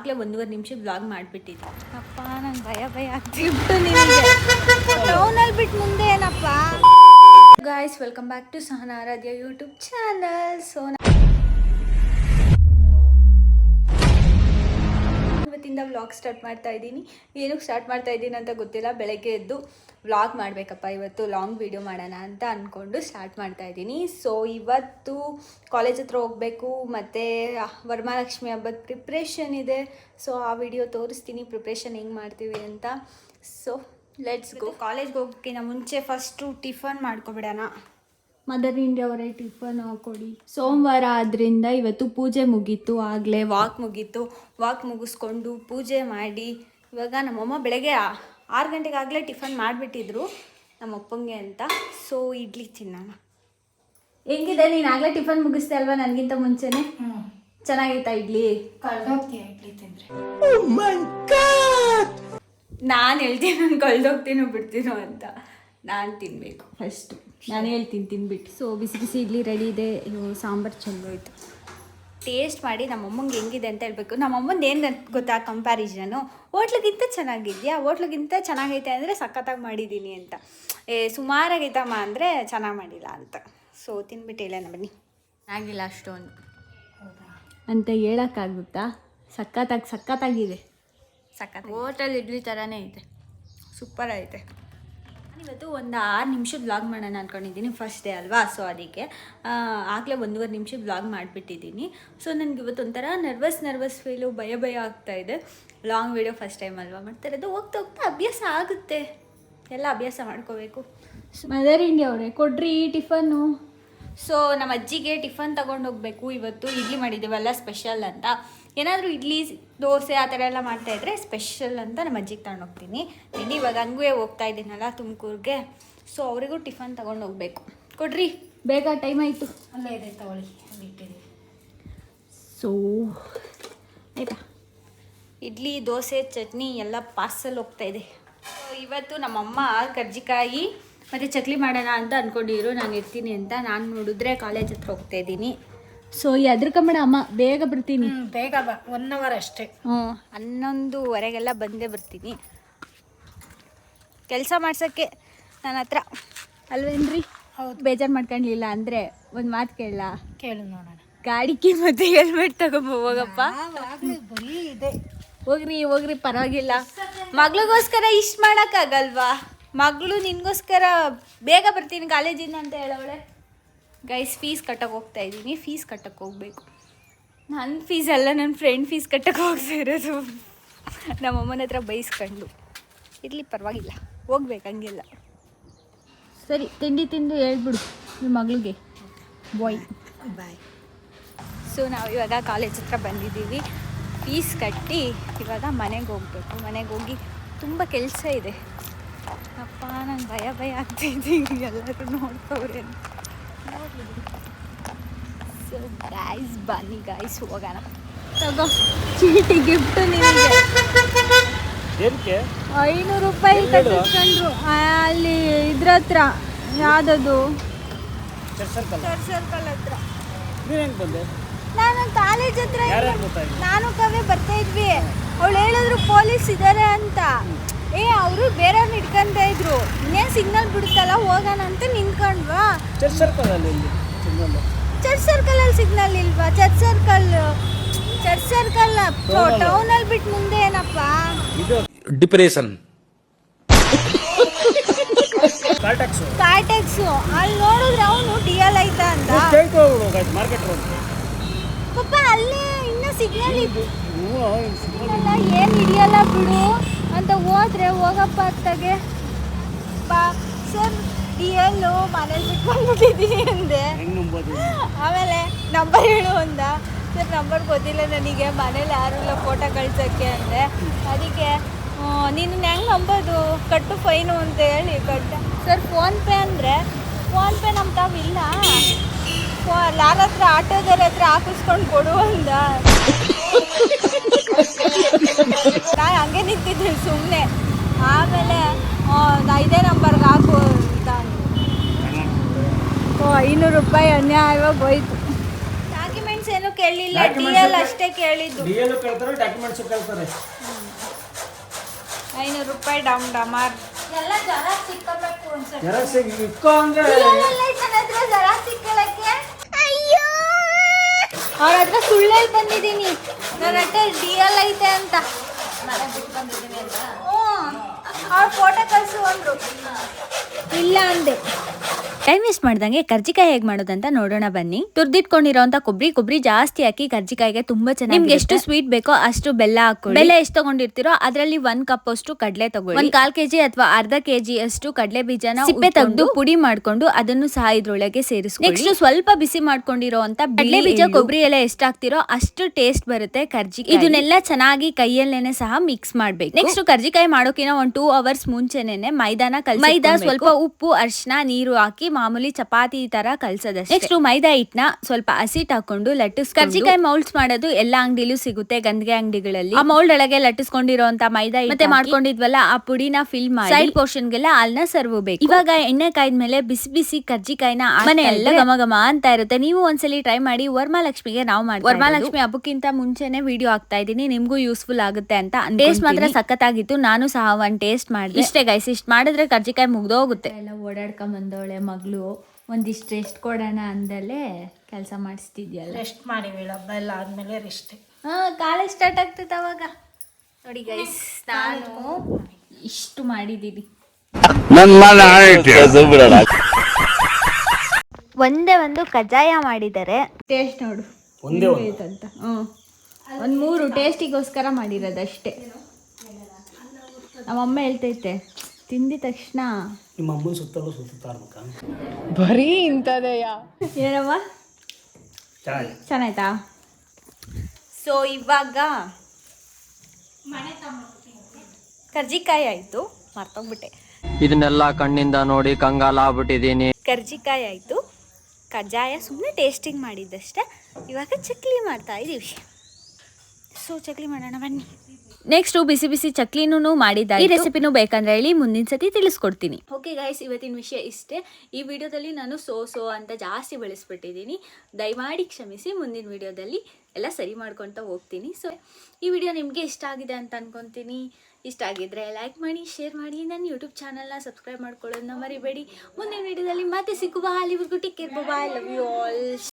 ಆಗಲೇ 1.5 ನಿಮಿಷ ಬ್ಲಾಗ್ ಮಾಡಿಬಿಟ್ಟಿದ್ದೆ. ಅಪ್ಪ ನಂಗೆ ಭಯ ಆಗ್ತಿತ್ತು. ನಿಮಗೆ ಟೌನಲ್ಲಿ ಬಿಟ್ಟು ಮುಂದೆ ಏನಪ್ಪ. Guys, welcome back to Sahana Aradhya YouTube channel. ಇವತ್ತಿಂದ ವ್ಲಾಗ್ ಸ್ಟಾರ್ಟ್ ಮಾಡ್ತಾ ಇದ್ದೀನಿ. ಏನಕ್ಕೆ ಸ್ಟಾರ್ಟ್ ಮಾಡ್ತಾ ಇದ್ದೀನಿ ಅಂತ ಗೊತ್ತಿಲ್ಲ. ಬೆಳಗ್ಗೆ ಎದ್ದು ವ್ಲಾಗ್ ಮಾಡಬೇಕಪ್ಪ, ಇವತ್ತು ಲಾಂಗ್ ವೀಡಿಯೋ ಮಾಡೋಣ ಅಂತ ಅಂದ್ಕೊಂಡು ಸ್ಟಾರ್ಟ್ ಮಾಡ್ತಾ ಇದ್ದೀನಿ. ಸೊ ಇವತ್ತು ಕಾಲೇಜ್ ಹತ್ರ ಹೋಗಬೇಕು, ಮತ್ತು ವರಮಹಾಲಕ್ಷ್ಮಿ ಹಬ್ಬದ ಪ್ರಿಪ್ರೇಷನ್ ಇದೆ. ಸೊ ಆ ವಿಡಿಯೋ ತೋರಿಸ್ತೀನಿ, ಪ್ರಿಪ್ರೇಷನ್ ಹೆಂಗೆ ಮಾಡ್ತೀವಿ ಅಂತ. So let's go. ಕಾಲೇಜ್ಗೆ ಹೋಗೋಕ್ಕಿಂತ ಮುಂಚೆ ಫಸ್ಟು ಟಿಫನ್ ಮಾಡ್ಕೊಬಿಡೋಣ. ಮದರ್ ಇಂಡಿಯಾ ಅವರೇ ಟಿಫನ್ ಹಾಕೊಡಿ. ಸೋಮವಾರ ಆದ್ದರಿಂದ ಇವತ್ತು ಪೂಜೆ ಮುಗೀತು, ಆಗಲೇ ವಾಕ್ ಮುಗೀತು. ವಾಕ್ ಮುಗಿಸ್ಕೊಂಡು ಪೂಜೆ ಮಾಡಿ ಇವಾಗ ನಮ್ಮಮ್ಮ ಬೆಳಗ್ಗೆ 6 ಗಂಟೆಗೆ ಆಗಲೇ ಟಿಫನ್ ಮಾಡಿಬಿಟ್ಟಿದ್ರು ನಮ್ಮ ಅಪ್ಪಂಗೆ ಅಂತ. ಸೊ ಇಡ್ಲಿ ತಿನ್ನೋಣ. ಹೆಂಗಿದೆ? ನೀನು ಆಗಲೇ ಟಿಫನ್ ಮುಗಿಸ್ದೆ ಅಲ್ವಾ ನನಗಿಂತ ಮುಂಚೆನೆ? ಚೆನ್ನಾಗೈತಾ ಇಡ್ಲಿ? ಇಡ್ಲಿ ತಿಂದ್ರೆ ನಾನು ಹೇಳ್ತೀನಿ ನಾನು ಕಳ್ದೋಗ್ತೀನೋ ಬಿಡ್ತೀನೋ ಅಂತ. ನಾನು ತಿನ್ನಬೇಕು ಫಸ್ಟು, ನಾನು ಹೇಳ್ತೀನಿ ತಿನ್ಬಿಟ್ಟು. ಸೊ ಬಿಸಿ ಬಿಸಿ ಇಡ್ಲಿ ರೆಡಿ ಇದೆ. ಸಾಂಬಾರು ಚೆಲ್ಲೋಯ್ತು. ಟೇಸ್ಟ್ ಮಾಡಿ ನಮ್ಮಮ್ಮಂಗೆ ಹೆಂಗಿದೆ ಅಂತ ಹೇಳ್ಬೇಕು. ನಮ್ಮಮ್ಮಂದು ಏನು ಗೊತ್ತಾ ಕಂಪ್ಯಾರಿಸನು, ಹೋಟ್ಲಿಗಿಂತ ಚೆನ್ನಾಗಿದೆಯಾ, ಹೋಟ್ಲಿಗಿಂತ ಚೆನ್ನಾಗೈತೆ ಅಂದರೆ ಸಖತ್ತಾಗಿ ಮಾಡಿದ್ದೀನಿ ಅಂತ, ಸುಮಾರಾಗೈತಮ್ಮ ಅಂದರೆ ಚೆನ್ನಾಗಿ ಮಾಡಿಲ್ಲ ಅಂತ. ಸೊ ತಿನ್ಬಿಟ್ಟು ಹೇಳೋಣ ಬನ್ನಿ. ಆಗಿಲ್ಲ ಅಷ್ಟೊಂದು ಅಂತ ಹೇಳೋಕ್ಕಾಗುತ್ತಾ? ಸಖತ್ತಾಗಿದೆ. ಹೋಟೆಲ್ ಇಡ್ಲಿ ಥರನೇ ಐತೆ, ಸೂಪರ್ ಐತೆ. ನಾನಿವತ್ತು ಒಂದು 6 ನಿಮಿಷದ ವ್ಲಾಗ್ ಮಾಡೋಣ ಅಂದ್ಕೊಂಡಿದ್ದೀನಿ. ಫಸ್ಟ್ ಡೇ ಅಲ್ವಾ, ಸೊ ಅದಕ್ಕೆ ಆಗಲೇ 1.5 ನಿಮಿಷ ವ್ಲಾಗ್ ಮಾಡಿಬಿಟ್ಟಿದ್ದೀನಿ. ಸೊ ನನಗೆ ಇವತ್ತು ಒಂಥರ ನರ್ವಸ್ ಫೀಲು, ಭಯ ಆಗ್ತಾಯಿದೆ. ಲಾಂಗ್ ವೀಡಿಯೋ ಫಸ್ಟ್ ಟೈಮ್ ಅಲ್ವಾ ಮಾಡ್ತಾ ಇರೋದು. ಹೋಗ್ತಾ ಅಭ್ಯಾಸ ಆಗುತ್ತೆ, ಎಲ್ಲ ಅಭ್ಯಾಸ ಮಾಡ್ಕೋಬೇಕು. ಮದರ್ ಇಂಡಿಯಾ ಅವರೇ ಕೊಡ್ರಿ ಟಿಫನ್ನು. ಸೊ ನಮ್ಮ ಅಜ್ಜಿಗೆ ಟಿಫನ್ ತೊಗೊಂಡೋಗ್ಬೇಕು. ಇವತ್ತು ಇಡ್ಲಿ ಮಾಡಿದ್ದೀವಲ್ಲ ಸ್ಪೆಷಲ್ ಅಂತ. ಏನಾದರೂ ಇಡ್ಲಿ ದೋಸೆ ಆ ಥರ ಎಲ್ಲ ಮಾಡ್ತಾಯಿದ್ರೆ ಸ್ಪೆಷಲ್ ಅಂತ ನಮ್ಮ ಅಜ್ಜಿಗೆ ತಗೊಂಡೋಗ್ತೀನಿ. ಇನ್ನು ಇವಾಗ ಹಂಗೂ ಹೋಗ್ತಾ ಇದ್ದೀನಲ್ಲ ತುಮಕೂರಿಗೆ. ಸೊ ಅವರಿಗೂ ಟಿಫನ್ ತೊಗೊಂಡೋಗ್ಬೇಕು. ಕೊಡ್ರಿ ಬೇಗ, ಟೈಮ್ ಆಯಿತು. ಅಲ್ಲೇ ಇದೆ ತಗೊಳ್ಳಿ, ಅಲ್ಲಿ ಇಟ್ಟಿದ್ದೀವಿ. ಸೊ ಆಯಿತಾ, ಇಡ್ಲಿ ದೋಸೆ ಚಟ್ನಿ ಎಲ್ಲ ಪಾರ್ಸಲ್ ಹೋಗ್ತಾಯಿದೆ. ಸೊ ಇವತ್ತು ನಮ್ಮಮ್ಮ ಕರ್ಜಿಕಾಯಿ ಮತ್ತು ಚಕ್ಲಿ ಮಾಡೋಣ ಅಂತ ಅಂದ್ಕೊಂಡಿದ್ರು. ನಾನು ಇರ್ತೀನಿ ಅಂತ. ನಾನು ನೋಡಿದ್ರೆ ಕಾಲೇಜ್ ಹತ್ರ ಹೋಗ್ತಾಯಿದ್ದೀನಿ. ಸೊ ಎದ್ರಕಂಬೇಡ ಅಮ್ಮ, ಬೇಗ ಬರ್ತೀನಿ. ಬೇಗ ಬಾ, 1 ಅವರ್ ಅಷ್ಟೇ. 11:15 ಬಂದೇ ಬರ್ತೀನಿ. ಕೆಲಸ ಮಾಡ್ಸೋಕ್ಕೆ ನನ್ನ ಹತ್ರ ಅಲ್ವೇನ್ರಿ? ಹೌದು. ಬೇಜಾರು ಮಾಡ್ಕೊಳ್ಳಿಲ್ಲ ಅಂದರೆ ಒಂದು ಮಾತು ಕೇಳು ನೋಡೋಣ. ಗಾಡಿ ಕೀ ಮತ್ತು ಹೆಲ್ಮೆಟ್ ತಗೊಂಬ ಹೋಗಪ್ಪ. ಬರೀ ಇದೆ. ಹೋಗ್ರಿ ಪರವಾಗಿಲ್ಲ. ಮಗಳಿಗೋಸ್ಕರ ಇಷ್ಟು ಮಾಡೋಕ್ಕಾಗಲ್ವಾ? ಮಗಳು ನಿನಗೋಸ್ಕರ ಬೇಗ ಬರ್ತೀನಿ ಕಾಲೇಜಿಂದ ಅಂತ ಹೇಳವಳೆ. ಗೈಸ್, ಫೀಸ್ ಕಟ್ಟಕ್ಕೆ ಹೋಗ್ತಾ ಇದ್ದೀನಿ. ಫೀಸ್ ಕಟ್ಟಕ್ಕೆ ಹೋಗಬೇಕು. ನನ್ನ ಫೀಸ್ ಅಲ್ಲ, ನನ್ನ ಫ್ರೆಂಡ್ ಫೀಸ್ ಕಟ್ಟಕ್ಕೆ ಹೋಗ್ತಾ ಇರೋದು. ನಮ್ಮಮ್ಮನ ಹತ್ರ ಬೈಸ್ಕೊಂಡು ಇರಲಿ, ಪರವಾಗಿಲ್ಲ, ಹೋಗ್ಬೇಕು ಹಂಗೆಲ್ಲ. ಸರಿ, ತಿಂಡಿ ತಿಂದು ಹೇಳ್ಬಿಡು ನಿಮ್ಮ ಮಗಳಿಗೆ ಬಾಯ್. ಸೊ ನಾವು ಇವಾಗ ಕಾಲೇಜ್ ಹತ್ರ ಬಂದಿದ್ದೀವಿ. ಫೀಸ್ ಕಟ್ಟಿ ಇವಾಗ ಮನೆಗೆ ಹೋಗ್ಬೇಕು. ಮನೆಗೆ ಹೋಗಿ ತುಂಬ ಕೆಲಸ ಇದೆ. ಅಪ್ಪ ನಂಗೆ ಭಯ ಆಗ್ತಾಯಿದೆ, ಎಲ್ಲರೂ ನೋಡ್ತವ್ರೆ. ಸೊ ಗೈಸ್ ಬನ್ನಿ ಗೈಸ್, ಹೋಗೋಣ. ತಗೋ ಚೀಟಿ ಗಿಫ್ಟ್ ನಿಮಗೆ. 500 ರೂಪಾಯಿ ಕಟ್ಟಿಸ್ಕೊಂಡ್ರು ಅಲ್ಲಿ ಇದ್ರ ಹತ್ರ. ಯಾವುದದು? ಸರ್ಕಲ್ ಹತ್ರ. ನಾನು ಕಾಲೇಜ್ ಹತ್ರ ನಾನು ಕವೆ ಬರ್ತಾ ಇದ್ವಿ. ಅವಳು ಹೇಳಿದ್ರು ಪೊಲೀಸ್ ಇದ್ದಾರೆ ಅಂತ. ಅವರು ಬೇರೆಯವ್ರನ್ನ ಇಟ್ಕೊಂತ ಇದ್ರು. ಇನ್ನೇನು ಸಿಗ್ನಲ್ ಬಿಡುತ್ತಲ್ಲ, ಹೋಗೋಣ ಅಂತ ನಿಂತ್ಕೊಂಡ್ವಾ. ಚರ್ಚ್ ಸರ್ಕಲ್ ಅಲ್ಲಿ ಸಿಗ್ನಲ್ ಇಲ್ವಾ? ಚರ್ಚ್ ಸರ್ಕಲ್ ಟೌನಲ್ಲಿ ಬಿಟ್ಟು ಮುಂದೆ ಏನಪ್ಪ ಡಿಪ್ರೆಷನ್ ಕಾರ್ಟೆಕ್ಸ್. ಅಲ್ಲಿ ನೋಡಿದ್ರೆ ಅವನು DL ಐತಾ ಅಂತ. ಪಾಪ ಅಲ್ಲಿ ಇನ್ನೂ ಸಿಗ್ನಲ್ ಇತ್ತು, ಏನು ಹಿಡಿಯಲ್ಲ ಬಿಡು ಅಂತ ಹೋದ್ರೆ ಹೋಗಪ್ಪ ಅತ್ತಾಗೆ. ಸರ್ DL ಮನೇಲಿ ಬಿಟ್ಕೊಂಡ್ಬಿಟ್ಟಿದ್ದೀನಿ ಅಂದೆ. ಆಮೇಲೆ ನಂಬರ್ ಹೇಳು ಅಂದ. ಸರ್ ನಂಬರ್ ಗೊತ್ತಿಲ್ಲ ನನಗೆ, ಮನೇಲಿ ಯಾರೂ ಇಲ್ಲ ಫೋಟೋ ಕಳ್ಸೋಕ್ಕೆ ಅಂದೆ. ಅದಕ್ಕೆ ನೀನು ಹೆಂಗೆ ನಂಬೋದು, ಕಟ್ಟು ಫೈನು ಅಂತ ಹೇಳಿ ಕಟ್ಟ. ಸರ್ ಫೋನ್ಪೇ ಅಂದರೆ ಫೋನ್ಪೇ ನಮ್ಮ ತಾವಿಲ್ಲ, ಯಾರ ಹತ್ರ ಆಟೋದವ್ರ ಹತ್ರ ಹಾಕಿಸ್ಕೊಂಡು ಕೊಡು ಅಂದ. ನಾನು ಹಂಗೆ ನಿಂತಿದ್ದೆ ಸುಮ್ಮನೆ. ಆಮೇಲೆ ಇದೇ ನಂಬರ್ಗೆ ಹಾಕು ಅಂತ. 500 ರೂಪಾಯಿ ಅನ್ಯಾಯವಾಗಿ ಹೋಯ್ತು. ಡಾಕ್ಯುಮೆಂಟ್ಸ್ ಏನೋ ಕೇಳಿಲ್ಲ, DL ಅಷ್ಟೇ ಕೇಳಿದ್ದು. DL ಕೇಳ್ತಾರೆ, ಡಾಕ್ಯುಮೆಂಟ್ಸ್ ಕೇಳ್ತಾರೆ. 500 ರೂಪಾಯಿ ಡಮ್ ಡಮಾರ್. ಎಲ್ಲ ಜರ ಸಿಕ್ಕಬೇಕು ಅನ್ಸುತ್ತೆ. ಜೆರಾಕ್ಸ್ ಇಕ್ಕೋ ಹಂಗೆ. ಅವ್ರ ಹತ್ರ ಸುಳ್ಳಲ್ಲಿ ಬಂದಿದ್ದೀನಿ, ನನ್ನ ಹತ್ರ DL ಐತೆ ಅಂತ. ಅವ್ರ ಫೋಟೋ ಕಳಿಸು ಅಂದ್ರು, ಇಲ್ಲ ಅಂದೆ. ಟೈಮ್ ವೇಸ್ಟ್ ಮಾಡ್ದಂಗೆ ಕರ್ಜಿಕಾಯಿ ಹೇಗೆ ಮಾಡೋದಂತ ನೋಡೋಣ ಬನ್ನಿ. ತುರ್ದಿಟ್ಕೊಂಡಿರೋಂತ ಕೊಬ್ಬರಿ ಜಾಸ್ತಿ ಹಾಕಿ ಕರ್ಜಿಕಾಯಿಗೆ ತುಂಬಾ ಚೆನ್ನಾಗಿ. ನಿಮ್ಗೆ ಎಷ್ಟು ಸ್ವೀಟ್ ಬೇಕೋ ಅಷ್ಟು ಬೆಲ್ಲ ಹಾಕೊಳ್ಳಿ. ಬೆಲ್ಲ ಎಷ್ಟು ತಗೊಂಡಿರ್ತೀರೋ ಅದರಲ್ಲಿ 1 ಕಪ್ ಅಷ್ಟು ಕಡಲೆ ತಗೊಳ್ಳಿ. 1/4 kg ಅಥವಾ ಅರ್ಧ kg ಅಷ್ಟು ಕಡಲೆ ಬೀಜನ ಸಿಪ್ಪೆ ತೆಗೆದು ಪುಡಿ ಮಾಡ್ಕೊಂಡು ಅದನ್ನು ಸಹ ಇದ್ರೊಳಗೆ ಸೇರಿಸ್ಕೊಳ್ಳಿ. ನೆಕ್ಸ್ಟ್ ಸ್ವಲ್ಪ ಬಿಸಿ ಮಾಡ್ಕೊಂಡಿರೋಂತ ಕಡಲೆ ಬೀಜ ಕೊಬ್ಬರಿ ಎಲ್ಲ ಎಷ್ಟು ಹಾಕ್ತಿರೋ ಅಷ್ಟು ಟೇಸ್ಟ್ ಬರುತ್ತೆ ಕರ್ಜಿಕಾಯಿ. ಇದನ್ನೆಲ್ಲ ಚೆನ್ನಾಗಿ ಕೈಯಲ್ಲೇನೆ ಸಹ ಮಿಕ್ಸ್ ಮಾಡ್ಬೇಕು. ನೆಕ್ಸ್ಟ್ ಕರ್ಜಿಕಾಯಿ ಮಾಡೋಕಿನ 1 2 ಅವರ್ಸ್ ಮುಂಚೆನೆ ಮೈದಾನ ಮೈದಾ ಸ್ವಲ್ಪ ಉಪ್ಪು ಅರಿಶಿನ ನೀರು ಹಾಕಿ ಮಾಮೂಲಿ ಚಪಾತಿ ತರ ಕಲ್ಸೋದಷ್ಟೇ. ನೆಕ್ಸ್ಟ್ ಮೈದಾ ಹಿಟ್ನ ಸ್ವಲ್ಪ ಹಸಿಟ್ ಹಾಕೊಂಡು ಲಟ್ಟಿಸ್. ಕರ್ಜಿಕಾಯಿ ಮೌಲ್ಡ್ಸ್ ಮಾಡೋದು ಎಲ್ಲಾ ಅಂಗಡಿಲೂ ಸಿಗುತ್ತೆ, ಗಂದಿಗೆ ಅಂಗಡಿಗಳಲ್ಲಿ. ಆ ಮೌಲ್ಡ್ ಒಳಗೆ ಲಟ್ಟಿಸ್ಕೊಂಡಿರೋಂತ ಮೈದಾ ಮತ್ತೆ ಮಾಡ್ಕೊಂಡಿದ್ವಲ್ಲ ಆ ಪುಡಿನ ಫಿಲ್ ಮಾಡಿ ಸೈಡ್ ಪೋರ್ಷನ್ ಗೆಲ್ಲ ಹಾಲ್ನ ಸರ್ವಬೇಕು. ಇವಾಗ ಎಣ್ಣೆ ಕಾಯ್ದ್ಮೇಲೆ ಬಿಸಿ ಬಿಸಿ ಕರ್ಜಿಕಾಯಿನ ಮನೆ ಎಲ್ಲ ಘಮ ಘಮ ಅಂತ ಇರುತ್ತೆ. ನೀವು ಒಂದ್ಸಲಿ ಟ್ರೈ ಮಾಡಿ. ವರಮಹಾಲಕ್ಷ್ಮಿಗೆ ನಾವು ಮಾಡಿ ವರಮಹಾಲಕ್ಷ್ಮಿ ಹಬ್ಬಕ್ಕಿಂತ ಮುಂಚೆನೆ ವಿಡಿಯೋ ಹಾಕ್ತಾ ಇದೀನಿ, ನಿಮ್ಗೂ ಯೂಸ್ಫುಲ್ ಆಗುತ್ತೆ ಅಂತ. ಟೇಸ್ಟ್ ಮಾತ್ರ ಸಖತ್ತಾಗಿತ್ತು, ನಾನು ಸಹ ಒಂದ್ ಟೇಸ್ಟ್ ಮಾಡಿದೆ. ಇಷ್ಟೇ ಗೈಸ್, ಇಷ್ಟ ಮಾಡಿದ್ರೆ ಕರ್ಜಿಕಾಯಿ ಮುಗ್ದೋಗುತ್ತೆ. ಎಲ್ಲ ಓಡಾಡ್ಕೊಂಡ್ ಬಂದವಳೆ ಮಗಳು, ಒಂದಿಷ್ಟು ರೆಸ್ಟ್ ಕೊಡೋಣ ಅಂದಲೇ ಕೆಲಸ ಮಾಡಿಸ್ತಿದ್ಯಲ್ಲ. ರೆಸ್ಟ್ ಮಾಡಿ ಹಬ್ಬ ಎಲ್ಲ ಆದ್ಮೇಲೆ ರೆಸ್ಟ್. ಕಾಲೇಜ್ ಸ್ಟಾರ್ಟ್ ಆಗ್ತೈತೆ ಅವಾಗ. ನೋಡಿ ಗೈಸ್, ನಾನು ಇಷ್ಟು ಮಾಡಿದ್ದೀನಿ. ಒಂದೇ ಒಂದು ಕಜ್ಜಾಯ ಮಾಡಿದ್ದಾರೆ. ಟೇಸ್ಟ್ ನೋಡು ಒಂದೇ ಅಂತ. ಒಂದು 3 ಟೇಸ್ಟಿಗೋಸ್ಕರ ಮಾಡಿರೋದಷ್ಟೇ. ನಮ್ಮಮ್ಮ ಹೇಳ್ತೈತೆ ತಿಂದಿದ ತಕ್ಷಣ ನಿಮ್ಮ ಅಮ್ಮನ ಸುತ್ತಲೂ ಸುತ್ತಾ ಇರ್ಬೇಕಾ? ಬರೀ ಇಂಥದೆಯ. ಏನಮ್ಮ ಚೆನ್ನಾಯ್ತಾ? ಸೊ ಇವಾಗ ಕರ್ಜಿಕಾಯಿ ಆಯಿತು, ಮರ್ತೋಗ್ಬಿಟ್ಟೆ. ಇದನ್ನೆಲ್ಲ ಕಣ್ಣಿಂದ ನೋಡಿ ಕಂಗಾಲಾಗ್ಬಿಟ್ಟಿದ್ದೀನಿ. ಕರ್ಜಿಕಾಯಿ ಆಯಿತು, ಕಜ್ಜಾಯ ಸುಮ್ಮನೆ ಟೇಸ್ಟಿಂಗ್ ಮಾಡಿದ್ದಷ್ಟೇ. ಇವಾಗ ಚಕ್ಲಿ ಮಾಡ್ತಾ ಇದ್ದೀವಿ. ಸೊ ಚಕ್ಲಿ ಮಾಡೋಣ ಬನ್ನಿ. ನೆಕ್ಸ್ಟ್ ಬಿಸಿ ಬಿಸಿ ಚಕ್ಲಿನೂ ಮಾಡಿದ್ದ. ಈ ರೆಸಿಪಿನೂ ಬೇಕಂದ್ರೆ ಹೇಳಿ, ಮುಂದಿನ ಸತಿ ತಿಳಿಸ್ಕೊಡ್ತೀನಿ. ಓಕೆ ಗೈಸ್, ಇವತ್ತಿನ ವಿಷಯ ಇಷ್ಟೇ. ಈ ವಿಡಿಯೋದಲ್ಲಿ ನಾನು ಸೋ ಅಂತ ಜಾಸ್ತಿ ಬೆಳೆಸ್ಬಿಟ್ಟಿದ್ದೀನಿ, ದಯಮಾಡಿ ಕ್ಷಮಿಸಿ. ಮುಂದಿನ ವಿಡಿಯೋದಲ್ಲಿ ಎಲ್ಲ ಸರಿ ಮಾಡ್ಕೊತ ಹೋಗ್ತೀನಿ. ಸೊ ಈ ವಿಡಿಯೋ ನಿಮಗೆ ಇಷ್ಟ ಆಗಿದೆ ಅಂತ ಅನ್ಕೊತೀನಿ. ಇಷ್ಟ ಆಗಿದ್ರೆ ಲೈಕ್ ಮಾಡಿ, ಶೇರ್ ಮಾಡಿ, ನನ್ನ ಯೂಟ್ಯೂಬ್ ಚಾನಲ್ನ ಸಬ್ಸ್ಕ್ರೈಬ್ ಮಾಡ್ಕೊಳ್ಳೋದನ್ನ ಮರಿಬೇಡಿ. ಮುಂದಿನ ವಿಡಿಯೋದಲ್ಲಿ ಮತ್ತೆ ಸಿಗುವ. ಅಲ್ಲಿವರೆಗೂ take care, bye, love you all.